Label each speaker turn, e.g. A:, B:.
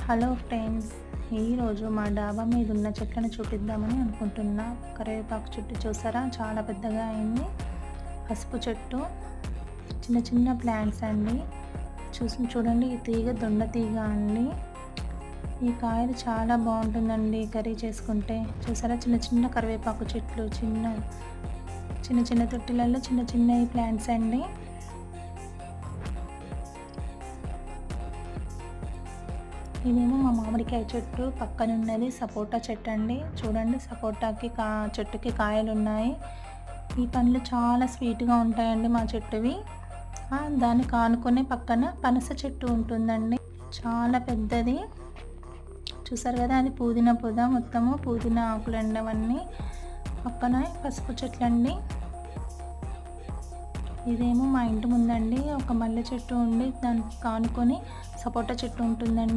A: Hello friends, ఈరోజు మా డాబా మీద ఉన్న చెట్లను చూపిద్దామని అనుకుంటున్నా. కరివేపాకు చెట్టు చూసారా, చాలా పెద్దగా అయింది. పసుపు చెట్టు, చిన్న చిన్న ప్లాంట్స్ అండి. చూడండి, ఈ తీగ దొండ తీగ అండి. ఈ కాయలు చాలా బాగుంటుందండి కర్రీ చేసుకుంటే. చూసారా, చిన్న చిన్న కరివేపాకు చెట్లు, చిన్న చిన్న తొట్టిలలో చిన్న చిన్న ప్లాంట్స్ అండి. ఇదేమో మా మామిడికాయ చెట్టు, పక్కన ఉన్నది సపోటా చెట్టు అండి. చూడండి, సపోటాకి చెట్టుకి కాయలు ఉన్నాయి. ఈ పండ్లు చాలా స్వీట్గా ఉంటాయండి మా చెట్టువి. దాన్ని కానుకొని పక్కన పనస చెట్టు ఉంటుందండి, చాలా పెద్దది. చూసారు కదా, అది పుదీనా పొద, మొత్తము పుదీనా ఆకులండి అవన్నీ. పక్కన పసుపు చెట్లు అండి. ఇదేమో మా ఇంటి ముందండి ఒక మల్లె చెట్టు ఉండి దానికి కానుకొని సపోటా చెట్టు ఉంటుందండి.